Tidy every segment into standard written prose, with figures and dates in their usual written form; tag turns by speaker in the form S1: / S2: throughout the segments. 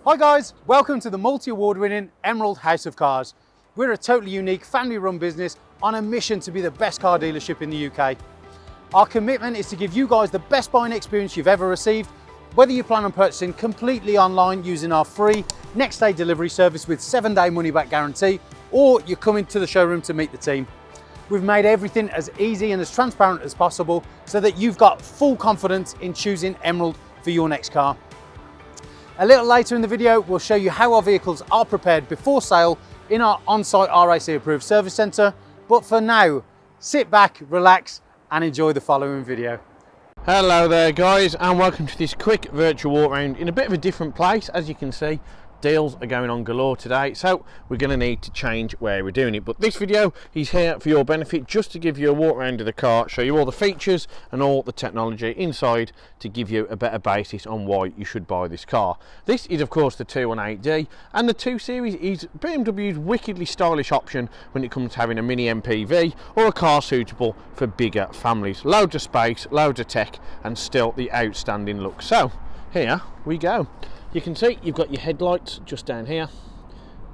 S1: Hi guys, welcome to the multi-award winning Emerald House of Cars. We're a totally unique family run business on a mission to be the best car dealership in the UK. Our commitment is to give you guys the best buying experience you've ever received, whether you plan on purchasing completely online using our free next day delivery service with 7-day money back guarantee, or you're coming to the showroom to meet the team. We've made everything as easy and as transparent as possible so that you've got full confidence in choosing Emerald for your next car. A little later in the video, we'll show you how our vehicles are prepared before sale in our on-site RAC approved service centre. But for now, sit back, relax and enjoy the following video.
S2: Hello there guys, and welcome to this quick virtual walk around in a bit of a different place. As you can see, deals are going on galore today, so we're going to need to change where we're doing it. But this video is here for your benefit, just to give you a walk around of the car, show you all the features and all the technology inside to give you a better basis on why you should buy this car. This is of course the 218D, and the 2 Series is BMW's wickedly stylish option when it comes to having a mini MPV or a car suitable for bigger families. Loads of space, loads of tech, and still the outstanding look. So here we go. You can see you've got your headlights just down here.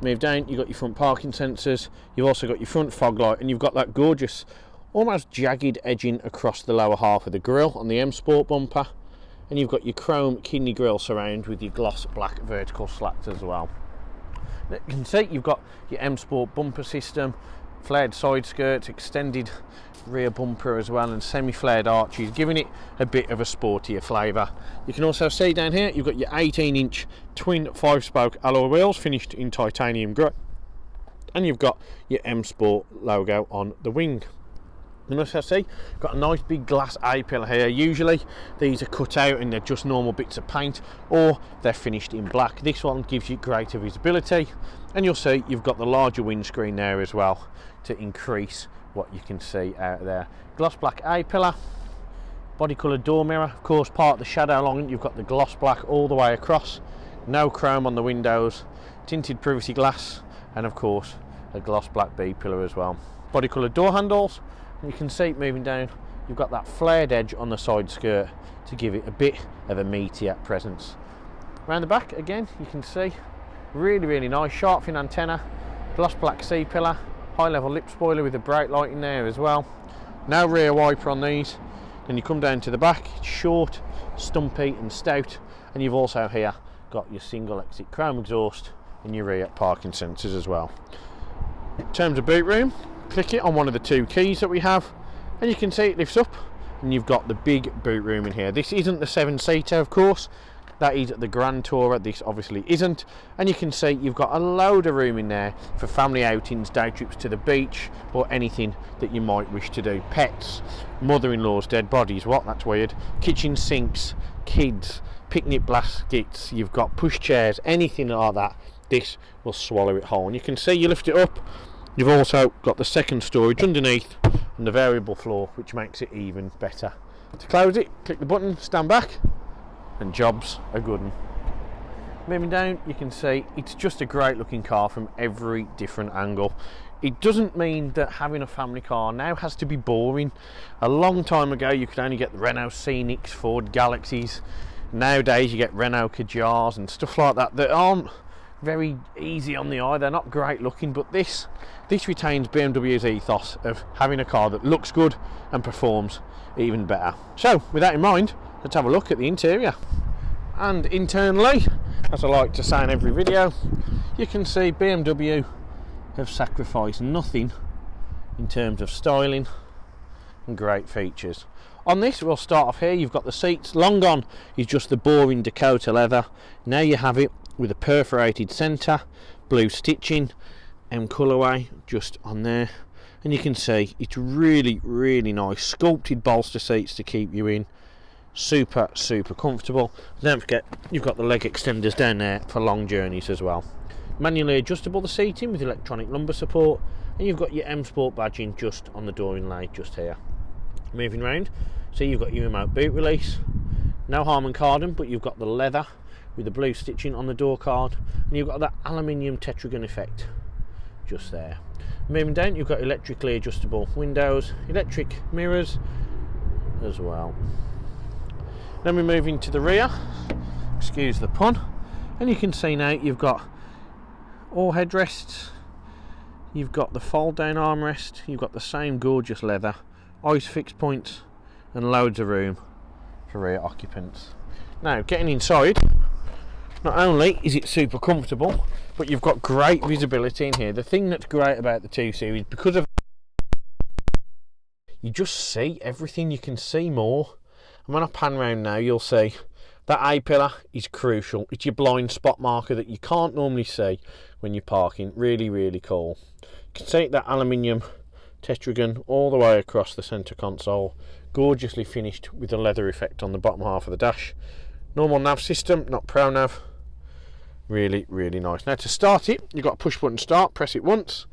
S2: Move down, you've got your front parking sensors, you've also got your front fog light, and you've got that gorgeous almost jagged edging across the lower half of the grille on the M Sport bumper, and you've got your chrome kidney grille surround with your gloss black vertical slats as well. You can see you've got your M Sport bumper system, flared side skirts, extended rear bumper as well, and semi-flared arches, giving it a bit of a sportier flavour. You can also see down here you've got your 18-inch twin 5-spoke alloy wheels finished in titanium grey, and you've got your M Sport logo on the wing. You also see got a nice big glass A-pillar here. Usually these are cut out and they're just normal bits of paint, or they're finished in black. This one gives you greater visibility, and you'll see you've got the larger windscreen there as well to increase what you can see out there. Gloss black A-pillar, body coloured door mirror, of course part of the shadow along it. You've got the gloss black all the way across, no chrome on the windows, tinted privacy glass, and of course a gloss black B-pillar as well. Body coloured door handles, and you can see moving down you've got that flared edge on the side skirt to give it a bit of a meatier presence. Around the back again you can see really nice shark fin antenna, gloss black C-pillar, high level lip spoiler with a brake light in there as well. No rear wiper on these. Then you come down to the back, it's short, stumpy and stout, and you've also here got your single exit chrome exhaust and your rear parking sensors as well. In terms of boot room, click it on one of the 2 keys that we have, and you can see it lifts up, and you've got the big boot room in here. This isn't the 7-seater of course, that is the Grand Tourer, this obviously isn't, and you can see you've got a load of room in there for family outings, day trips to the beach, or anything that you might wish to do. Pets, mother-in-law's dead bodies, what, that's weird, kitchen sinks, kids, picnic baskets, you've got push chairs, anything like that, this will swallow it whole. And you can see you lift it up, you've also got the second storage underneath and the variable floor, which makes it even better. To close it, click the button, stand back, and jobs are good. Moving down you can see it's just a great looking car from every different angle. It doesn't mean that having a family car now has to be boring. A long time ago you could only get the Renault Scenics, Ford Galaxies. Nowadays you get Renault Kadjars and stuff like that that aren't very easy on the eye, they're not great looking, but this retains BMW's ethos of having a car that looks good and performs even better. So with that in mind, let's have a look at the interior. And internally, as I like to say in every video, you can see BMW have sacrificed nothing in terms of styling and great features. On this, we'll start off here. You've got the seats. Long gone is just the boring Dakota leather. Now you have it with a perforated centre, blue stitching, M colourway just on there, and you can see it's really nice sculpted bolster seats to keep you in. Super comfortable. Don't forget you've got the leg extenders down there for long journeys as well. Manually adjustable the seating with electronic lumbar support, and you've got your M Sport badging just on the door inlay just here. Moving round, so you've got your remote boot release, no Harman Kardon, but you've got the leather with the blue stitching on the door card, and you've got that aluminium tetragon effect just there. Moving down you've got electrically adjustable windows, electric mirrors as well. Then we move into the rear, excuse the pun, And you can see now you've got all headrests, you've got the fold down armrest, you've got the same gorgeous leather, ice fix points, and loads of room for rear occupants. Now, getting inside, not only is it super comfortable, but you've got great visibility in here. The thing that's great about the 2 Series, because of you just see everything, you can see more. And when I pan round now, you'll see that A-pillar is crucial. It's your blind spot marker that you can't normally see when you're parking. Really, really cool. You can see that aluminium tetragon all the way across the centre console. Gorgeously finished with a leather effect on the bottom half of the dash. Normal nav system, not Pro Nav. Really, really nice. Now to start it, you've got a push button start, press it once.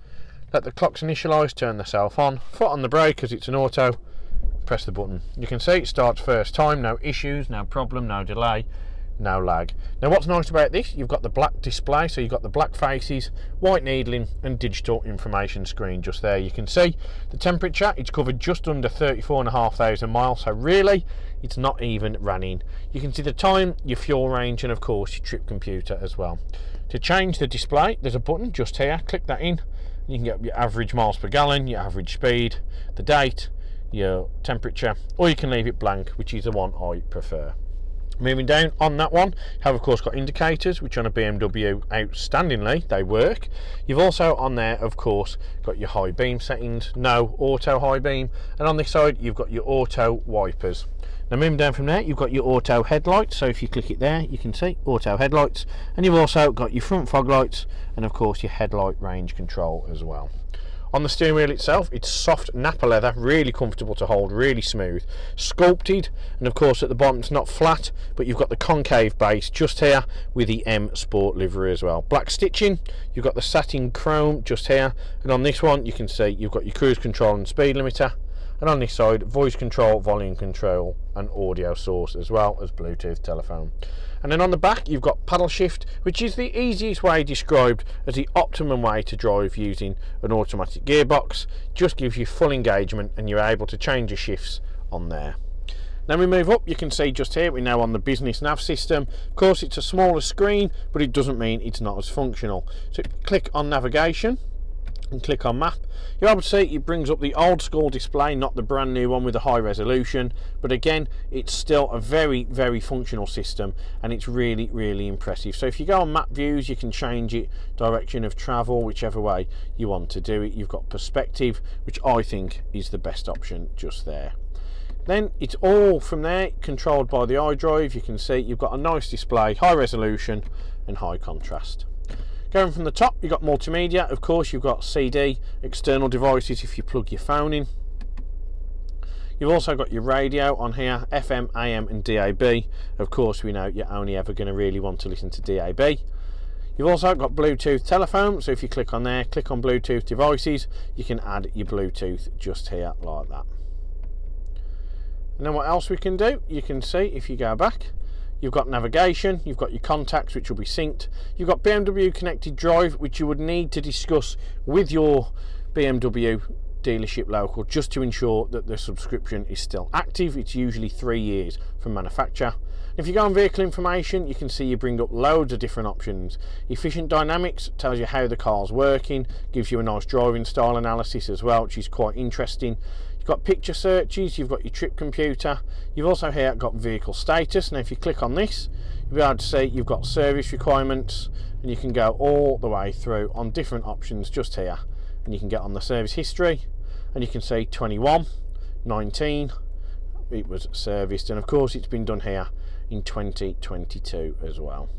S2: Let the clocks initialise, turn the self on. Foot on the brake because it's an auto. Press the button. You can see it starts first time, no issues, no problem, no delay, no lag. Now what's nice about this, you've got the black display, so you've got the black faces, white needling and digital information screen just there. You can see the temperature, it's covered just under 34,500 miles, so really it's not even running. You can see the time, your fuel range, and of course your trip computer as well. To change the display, there's a button just here, click that in. You can get your average miles per gallon, your average speed, the date, your temperature, or you can leave it blank, which is the one I prefer. Moving down on that one, you have of course got indicators, which on a BMW outstandingly they work. You've also on there of course got your high beam settings, no auto high beam, and on this side you've got your auto wipers. Now moving down from there, you've got your auto headlights, so if you click it there you can see auto headlights, and you've also got your front fog lights and of course your headlight range control as well. On the steering wheel itself, it's soft Napa leather, really comfortable to hold, really smooth, sculpted, and of course at the bottom it's not flat, but you've got the concave base just here with the M Sport livery as well. Black stitching, you've got the satin chrome just here, and on this one you can see you've got your cruise control and speed limiter, and on this side voice control, volume control and audio source, as well as Bluetooth telephone. And then on the back you've got paddle shift, which is the easiest way described as the optimum way to drive using an automatic gearbox. Just gives you full engagement and you're able to change your shifts on there. Then we move up, you can see just here we're now on the business nav system. Of course it's a smaller screen, but it doesn't mean it's not as functional. So click on navigation and click on map, you're able to see it brings up the old school display, not the brand new one with the high resolution, but again it's still a very, very functional system and it's really, really impressive. So if you go on map views you can change it, direction of travel, whichever way you want to do it. You've got perspective, which I think is the best option just there. Then it's all from there controlled by the iDrive. You can see you've got a nice display, high resolution and high contrast. Going from the top, you've got multimedia. Of course, you've got CD, external devices if you plug your phone in. You've also got your radio on here, FM, AM and DAB. Of course, we know you're only ever going to really want to listen to DAB. You've also got Bluetooth telephone, so if you click on there, click on Bluetooth devices, you can add your Bluetooth just here like that. And then what else we can do, you can see if you go back, you've got navigation, you've got your contacts which will be synced, you've got BMW Connected Drive, which you would need to discuss with your BMW dealership local just to ensure that the subscription is still active. It's usually 3 years from manufacture. If you go on vehicle information, you can see you bring up loads of different options. Efficient Dynamics tells you how the car's working, gives you a nice driving style analysis as well, which is quite interesting. You've got picture searches, you've got your trip computer, you've also here got vehicle status. Now if you click on this, you'll be able to see you've got service requirements, and you can go all the way through on different options just here, and you can get on the service history and you can see 21, 19 it was serviced, and of course it's been done here in 2022 as well.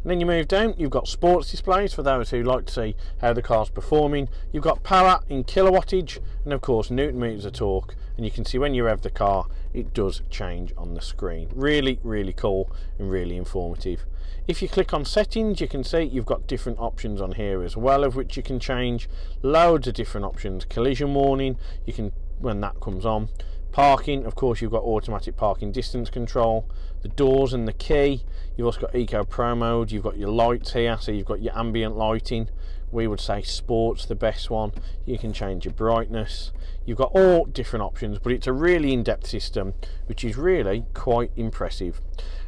S2: And then you move down, you've got sports displays for those who like to see how the car's performing. You've got power in kilowattage and of course newton meters of torque, and you can see when you rev the car it does change on the screen. Really, really cool and really informative. If you click on settings, you can see you've got different options on here as well, of which you can change loads of different options. Collision warning, you can, when that comes on. Parking, of course you've got automatic parking distance control, the doors and the key. You've also got Eco Pro mode, you've got your lights here, so you've got your ambient lighting. We would say Sport's the best one. You can change your brightness. You've got all different options, but it's a really in-depth system, which is really quite impressive.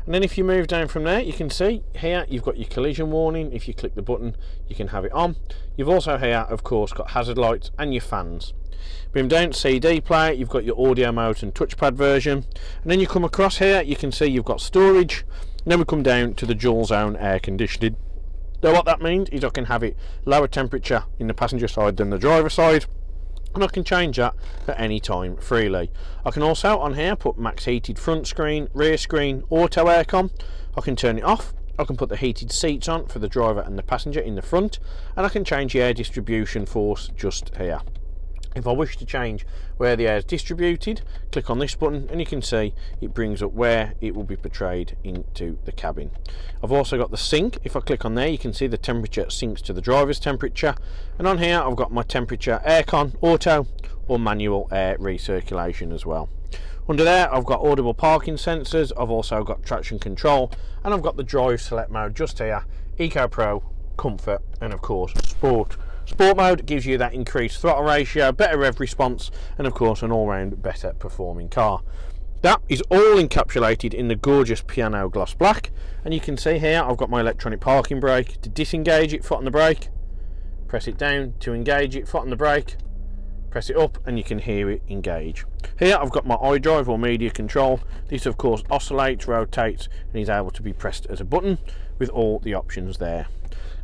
S2: And then if you move down from there, you can see here you've got your collision warning. If you click the button, you can have it on. You've also here, of course, got hazard lights and your fans. Boom down, CD player, you've got your audio mode and touchpad version. And then you come across here, you can see you've got storage. And then we come down to the dual zone air conditioning. Now what that means is I can have it lower temperature in the passenger side than the driver side, and I can change that at any time freely. I can also on here put max heated front screen, rear screen, auto aircon. I can turn it off. I can put the heated seats on for the driver and the passenger in the front, and I can change the air distribution force just here. If I wish to change where the air is distributed, click on this button and you can see it brings up where it will be portrayed into the cabin. I've also got the sync. If I click on there, you can see the temperature syncs to the driver's temperature, and on here I've got my temperature aircon, auto or manual air recirculation as well. Under there I've got audible parking sensors, I've also got traction control, and I've got the drive select mode just here, Eco Pro, Comfort, and of course Sport. Sport mode gives you that increased throttle ratio, better rev response, and of course an all-round better performing car. That is all encapsulated in the gorgeous piano gloss black, and you can see here I've got my electronic parking brake. To disengage it, foot on the brake, press it down. To engage it, foot on the brake, press it up, and you can hear it engage. Here I've got my iDrive or media control. This of course oscillates, rotates, and is able to be pressed as a button with all the options there.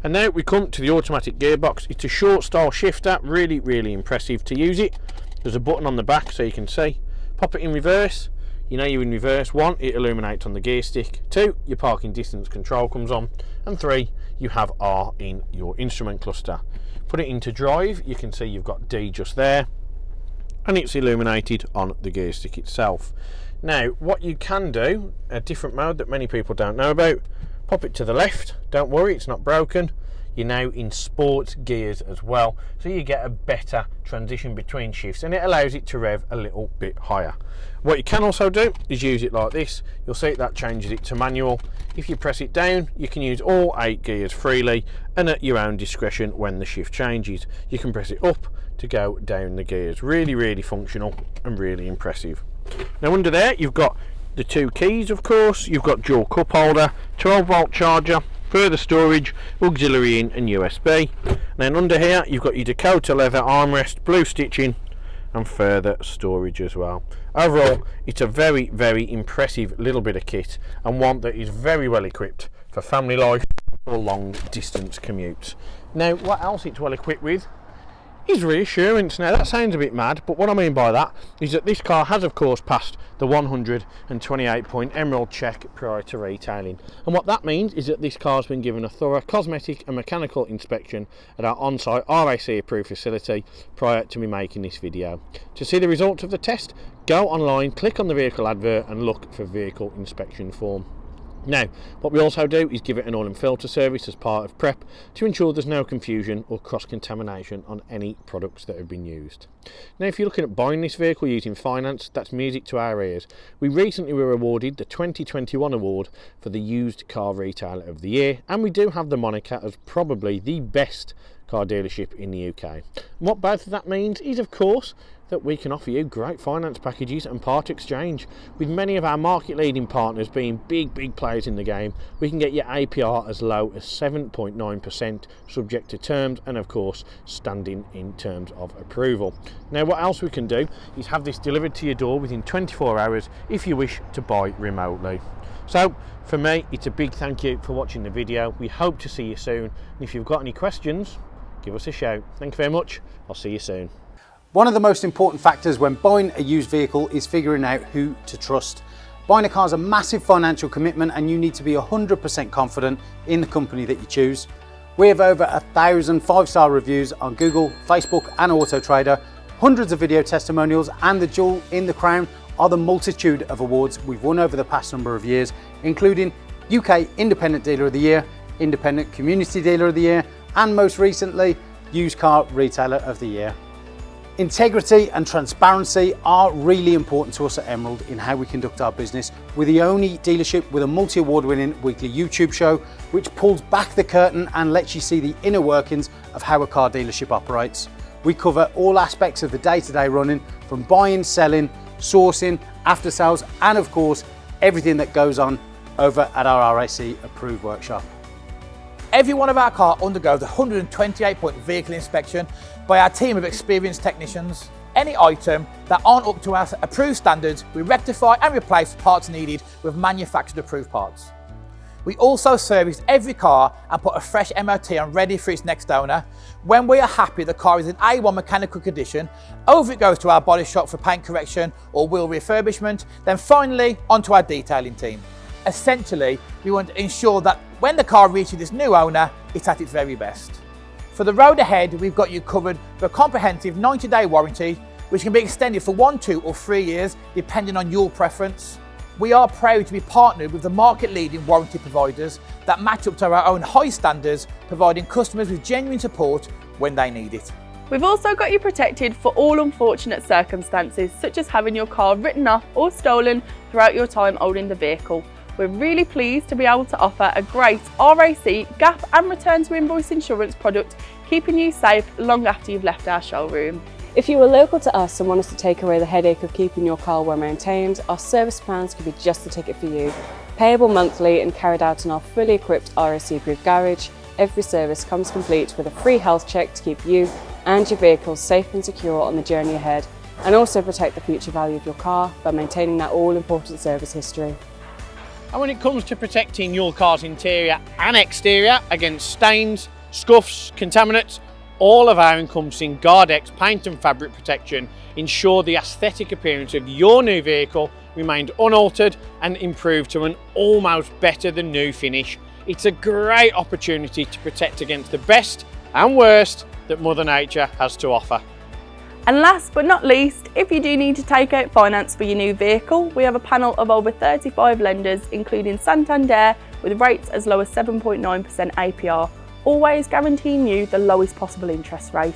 S2: And now we come to the automatic gearbox. It's a short style shifter, really impressive to use it. There's a button on the back so you can see. Pop it in reverse, you know you're in reverse. 1, it illuminates on the gear stick. 2, your parking distance control comes on, and 3, you have R in your instrument cluster. Put it into drive, you can see you've got D just there, and it's illuminated on the gear stick itself. Now what you can do, a different mode that many people don't know about, pop it to the left, don't worry, it's not broken. You're now in sports gears as well, so you get a better transition between shifts, and it allows it to rev a little bit higher. What you can also do is use it like this. You'll see that changes it to manual. If you press it down, you can use all 8 gears freely and at your own discretion when the shift changes. You can press it up to go down the gears. Really functional and really impressive. Now under there you've got the 2 keys, of course. You've got dual cup holder, 12-volt charger, further storage, auxiliary in and USB. And then under here you've got your Dakota leather armrest, blue stitching, and further storage as well. Overall it's a very impressive little bit of kit, and one that is very well equipped for family life or long distance commutes. Now what else it's well equipped with is reassurance. Now that sounds a bit mad, but what I mean by that is that this car has of course passed the 128 point Emerald check prior to retailing, and what that means is that this car has been given a thorough cosmetic and mechanical inspection at our on-site RAC approved facility prior to me making this video. To see the results of the test, go online, click on the vehicle advert and look for vehicle inspection form. Now, what we also do is give it an oil and filter service as part of prep to ensure there's no confusion or cross-contamination on any products that have been used. Now, if you're looking at buying this vehicle using finance, that's music to our ears. We recently were awarded the 2021 award for the Used Car Retailer of the Year, and we do have the moniker as probably the best car dealership in the UK. And what both of that means is, of course, that we can offer you great finance packages and part exchange. With many of our market leading partners being big players in the game, we can get your APR as low as 7.9% subject to terms, and of course standing in terms of approval. Now what else we can do is have this delivered to your door within 24 hours if you wish to buy remotely. So for me, it's a big thank you for watching the video. We hope to see you soon, and if you've got any questions, give us a shout. Thank you very much. I'll see you soon.
S1: One of the most important factors when buying a used vehicle is figuring out who to trust. Buying a car is a massive financial commitment, and you need to be 100% confident in the company that you choose. We have over 1,000 5-star reviews on Google, Facebook and Auto Trader, hundreds of video testimonials, and the jewel in the crown are the multitude of awards we've won over the past number of years, including UK Independent Dealer of the Year, Independent Community Dealer of the Year, and most recently, Used Car Retailer of the Year. Integrity and transparency are really important to us at Emerald in how we conduct our business. We're the only dealership with a multi-award winning weekly YouTube show which pulls back the curtain and lets you see the inner workings of how a car dealership operates. We cover all aspects of the day-to-day running, from buying, selling, sourcing, after sales, and of course everything that goes on over at our RAC approved workshop.
S3: Every one of our cars undergoes a 128-point vehicle inspection by our team of experienced technicians. Any item that aren't up to our approved standards, we rectify and replace parts needed with manufactured approved parts. We also service every car and put a fresh MOT on ready for its next owner. When we are happy the car is in A1 mechanical condition, over it goes to our body shop for paint correction or wheel refurbishment, then finally onto our detailing team. Essentially, we want to ensure that when the car reaches its new owner, it's at its very best. For the road ahead, we've got you covered for a comprehensive 90-day warranty, which can be extended for 1, 2 or 3 years, depending on your preference. We are proud to be partnered with the market-leading warranty providers that match up to our own high standards, providing customers with genuine support when they need it.
S4: We've also got you protected for all unfortunate circumstances, such as having your car written off or stolen throughout your time owning the vehicle. We're really pleased to be able to offer a great RAC, gap and return to invoice insurance product, keeping you safe long after you've left our showroom.
S5: If you are local to us and want us to take away the headache of keeping your car well maintained, our service plans could be just the ticket for you. Payable monthly and carried out in our fully equipped RAC approved garage, every service comes complete with a free health check to keep you and your vehicle safe and secure on the journey ahead, and also protect the future value of your car by maintaining that all-important service history.
S2: And when it comes to protecting your car's interior and exterior against stains, scuffs, contaminants, all of our encompassing Guardex paint and fabric protection ensure the aesthetic appearance of your new vehicle remained unaltered and improved to an almost better than new finish. It's a great opportunity to protect against the best and worst that Mother Nature has to offer.
S4: And last but not least, if you do need to take out finance for your new vehicle, we have a panel of over 35 lenders, including Santander, with rates as low as 7.9% APR, always guaranteeing you the lowest possible interest rate.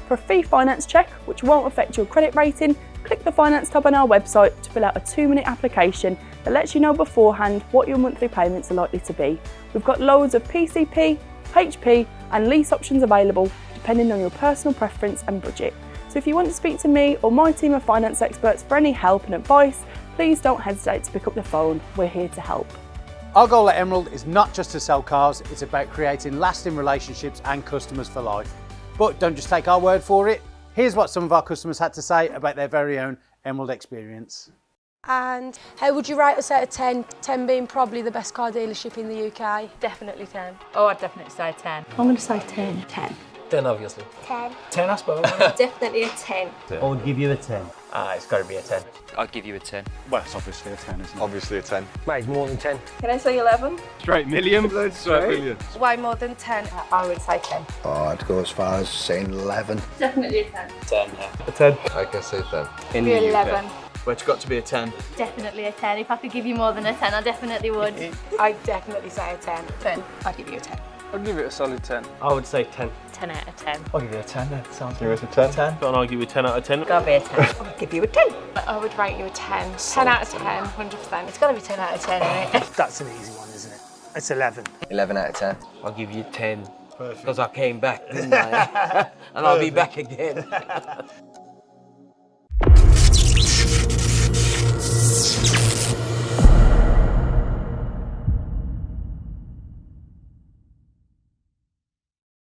S4: For a free finance check, which won't affect your credit rating, click the finance tab on our website to fill out a 2-minute application that lets you know beforehand what your monthly payments are likely to be. We've got loads of PCP, HP and lease options available, depending on your personal preference and budget. So if you want to speak to me or my team of finance experts for any help and advice, please don't hesitate to pick up the phone. We're here to help.
S1: Our goal at Emerald is not just to sell cars, it's about creating lasting relationships and customers for life. But don't just take our word for it. Here's what some of our customers had to say about their very own Emerald experience.
S6: And how would you rate us out of 10? 10 being probably the best car dealership in the UK.
S7: Definitely 10. Oh, I'd definitely say 10.
S4: I'm going to say 10. 10.
S8: 10 obviously.
S6: 10.
S8: 10 I suppose.
S7: Definitely a 10.
S9: I would give you a 10.
S8: It's got to be a 10.
S10: I'd give you a 10.
S9: Well, it's obviously a 10, isn't it?
S11: Obviously a 10.
S8: Mate, more than 10.
S4: Can I say 11?
S9: Straight million. Straight million.
S7: Way more than 10.
S4: I would say 10.
S11: Oh, I'd go as far as saying 11.
S7: Definitely a 10.
S10: 10, yeah.
S8: A 10.
S11: I can say 10.
S10: In the
S7: 11.
S8: But it's got to be a 10.
S7: Definitely a 10. If I could give you more than a 10, I definitely would.
S6: I'd definitely say a 10.
S7: 10. I'd give you a 10.
S10: I'd give it a solid 10.
S8: I would say 10.
S7: 10 out of 10.
S8: I'll give you a 10 then. Sounds
S11: Give us a 10.
S8: 10.
S10: And I'll give you a 10 out of 10.
S7: Gotta be a 10.
S6: I'd give you a 10.
S7: I would rate you a 10. 10 out of 10, 100%. It's gotta be 10 out of 10, isn't it?
S3: That's an easy one, isn't it? It's 11.
S11: 11 out of 10.
S8: I'll give you 10. Because I came back, didn't I? And I'll be back again.